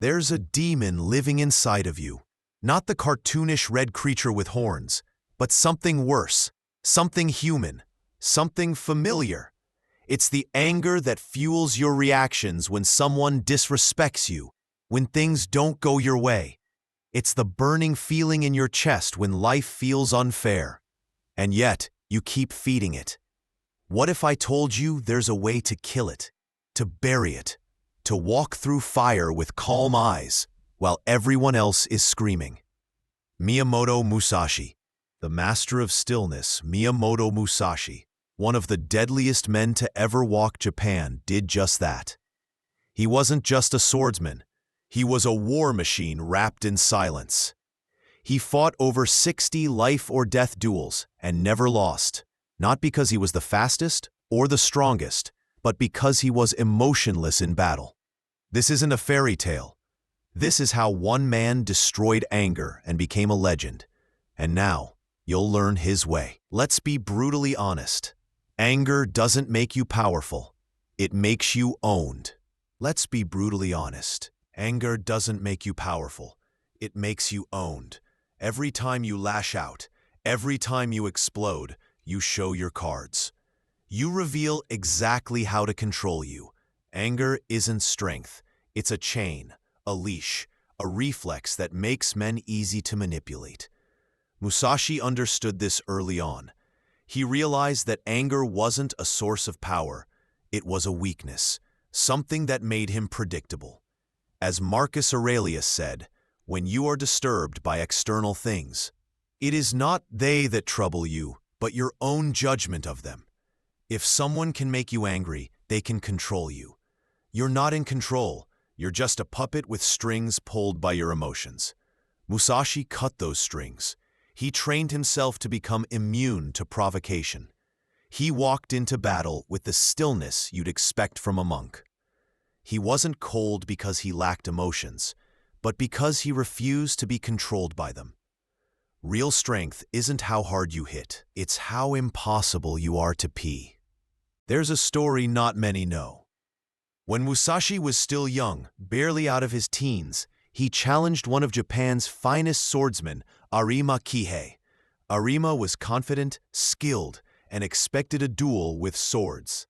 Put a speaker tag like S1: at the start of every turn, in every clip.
S1: There's a demon living inside of you. Not the cartoonish red creature with horns, but something worse, something human, something familiar. It's the anger that fuels your reactions when someone disrespects you, when things don't go your way. It's the burning feeling in your chest when life feels unfair. And yet, you keep feeding it. What if I told you there's a way to kill it, to bury it, to walk through fire with calm eyes while everyone else is screaming? Miyamoto Musashi, the master of stillness, Miyamoto Musashi, one of the deadliest men to ever walk Japan, did just that. He wasn't just a swordsman. He was a war machine wrapped in silence. He fought over 60 life-or-death duels and never lost, not because he was the fastest or the strongest, but because he was emotionless in battle. This isn't a fairy tale. This is how one man destroyed anger and became a legend. And now, you'll learn his way. Let's be brutally honest. Anger doesn't make you powerful. It makes you owned. Let's be brutally honest. Anger doesn't make you powerful. It makes you owned. Every time you lash out, every time you explode, you show your cards. You reveal exactly how to control you. Anger isn't strength. It's a chain, a leash, a reflex that makes men easy to manipulate. Musashi understood this early on. He realized that anger wasn't a source of power. It was a weakness, something that made him predictable. As Marcus Aurelius said, when you are disturbed by external things, it is not they that trouble you, but your own judgment of them. If someone can make you angry, they can control you. You're not in control. You're just a puppet with strings pulled by your emotions. Musashi cut those strings. He trained himself to become immune to provocation. He walked into battle with the stillness you'd expect from a monk. He wasn't cold because he lacked emotions, but because he refused to be controlled by them. Real strength isn't how hard you hit, it's how impossible you are to pee. There's a story not many know. When Musashi was still young, barely out of his teens, he challenged one of Japan's finest swordsmen, Arima Kihei. Arima was confident, skilled, and expected a duel with swords.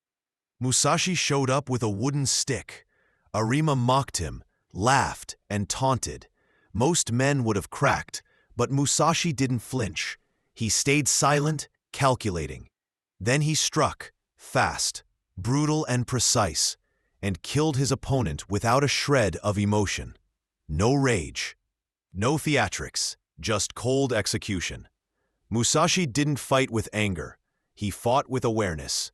S1: Musashi showed up with a wooden stick. Arima mocked him, laughed, and taunted. Most men would have cracked, but Musashi didn't flinch. He stayed silent, calculating. Then he struck, fast, brutal and precise, and killed his opponent without a shred of emotion. No rage, no theatrics, just cold execution. Musashi didn't fight with anger. He fought with awareness.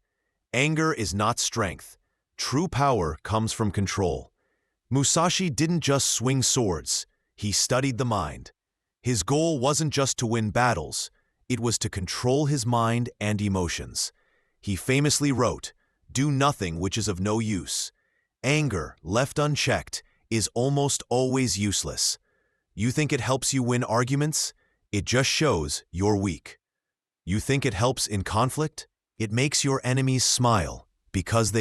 S1: Anger is not strength. True power comes from control. Musashi didn't just swing swords. He studied the mind. His goal wasn't just to win battles. It was to control his mind and emotions. He famously wrote, "Do nothing which is of no use. Anger, left unchecked, is almost always useless. You think it helps you win arguments? It just shows you're weak. You think it helps in conflict? It makes your enemies smile because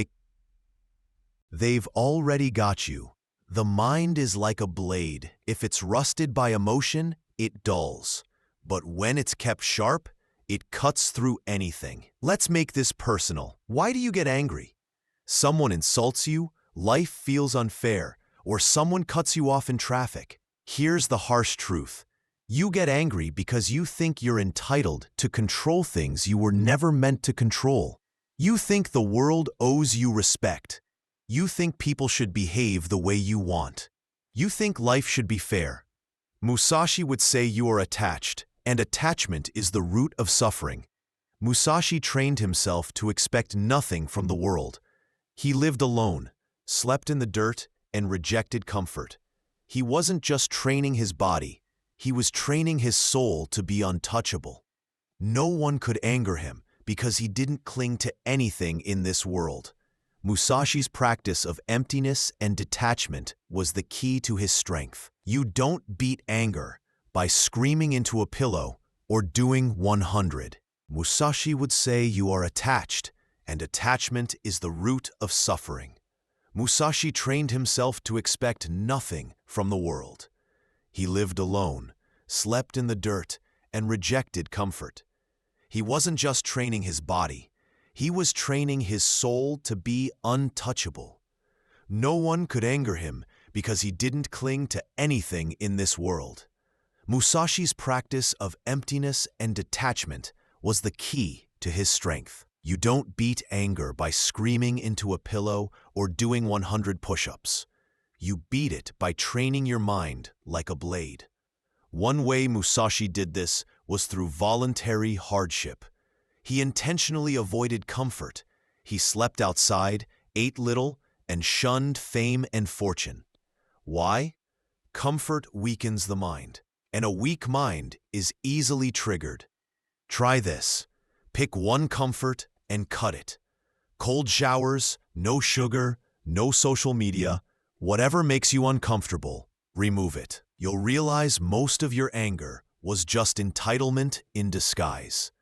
S1: they've already got you. The mind is like a blade. If it's rusted by emotion, it dulls. But when it's kept sharp, it cuts through anything." Let's make this personal. Why do you get angry? Someone insults you, life feels unfair, or someone cuts you off in traffic. Here's the harsh truth. You get angry because you think you're entitled to control things you were never meant to control. You think the world owes you respect. You think people should behave the way you want. You think life should be fair. Musashi would say you are attached, and attachment is the root of suffering. Musashi trained himself to expect nothing from the world. He lived alone, slept in the dirt, and rejected comfort. He wasn't just training his body. He was training his soul to be untouchable. No one could anger him because he didn't cling to anything in this world. Musashi's practice of emptiness and detachment was the key to his strength. You don't beat anger by screaming into a pillow or doing 100. Musashi would say you are attached, and attachment is the root of suffering. Musashi trained himself to expect nothing from the world. He lived alone, slept in the dirt, and rejected comfort. He wasn't just training his body, he was training his soul to be untouchable. No one could anger him because he didn't cling to anything in this world. Musashi's practice of emptiness and detachment was the key to his strength. You don't beat anger by screaming into a pillow or doing 100 push-ups. You beat it by training your mind like a blade. One way Musashi did this was through voluntary hardship. He intentionally avoided comfort. He slept outside, ate little, and shunned fame and fortune. Why? Comfort weakens the mind, and a weak mind is easily triggered. Try this. Pick one comfort and cut it. Cold showers, no sugar, no social media. Whatever makes you uncomfortable, remove it. You'll realize most of your anger was just entitlement in disguise.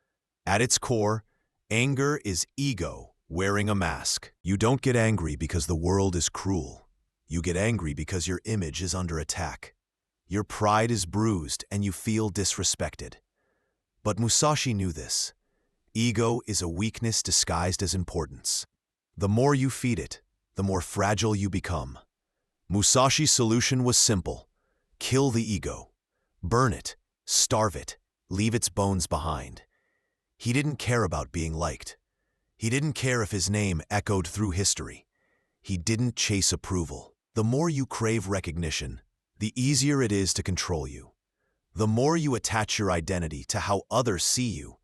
S1: At its core, anger is ego wearing a mask. You don't get angry because the world is cruel. You get angry because your image is under attack. Your pride is bruised and you feel disrespected. But Musashi knew this. Ego is a weakness disguised as importance. The more you feed it, the more fragile you become. Musashi's solution was simple. Kill the ego. Burn it. Starve it. Leave its bones behind. He didn't care about being liked. He didn't care if his name echoed through history. He didn't chase approval. The more you crave recognition, the easier it is to control you. The more you attach your identity to how others see you,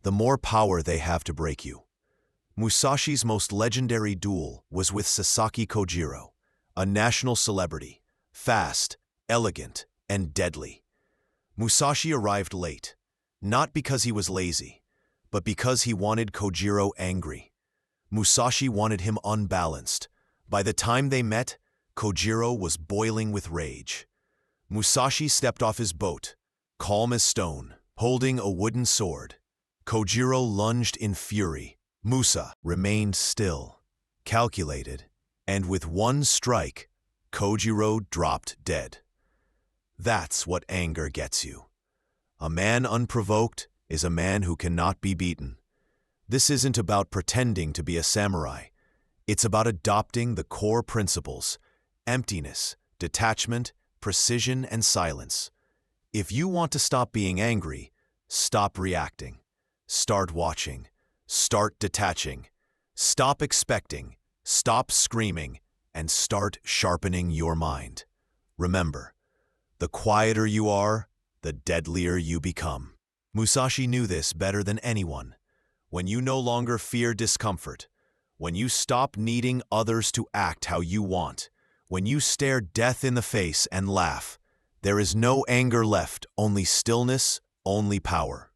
S1: the more power they have to break you. Musashi's most legendary duel was with Sasaki Kojiro, a national celebrity, fast, elegant, and deadly. Musashi arrived late, not because he was lazy, but because he wanted Kojiro angry. Musashi wanted him unbalanced. By the time they met, Kojiro was boiling with rage. Musashi stepped off his boat, calm as stone, holding a wooden sword. Kojiro lunged in fury. Musa remained still, calculated, and with one strike, Kojiro dropped dead. That's what anger gets you. A man unprovoked is a man who cannot be beaten. This isn't about pretending to be a samurai. It's about adopting the core principles: emptiness, detachment, precision, and silence. If you want to stop being angry, stop reacting. Start watching. Start detaching. Stop expecting. Stop screaming. And start sharpening your mind. Remember, the quieter you are, the deadlier you become. Musashi knew this better than anyone. When you no longer fear discomfort, when you stop needing others to act how you want, when you stare death in the face and laugh, there is no anger left, only stillness, only power.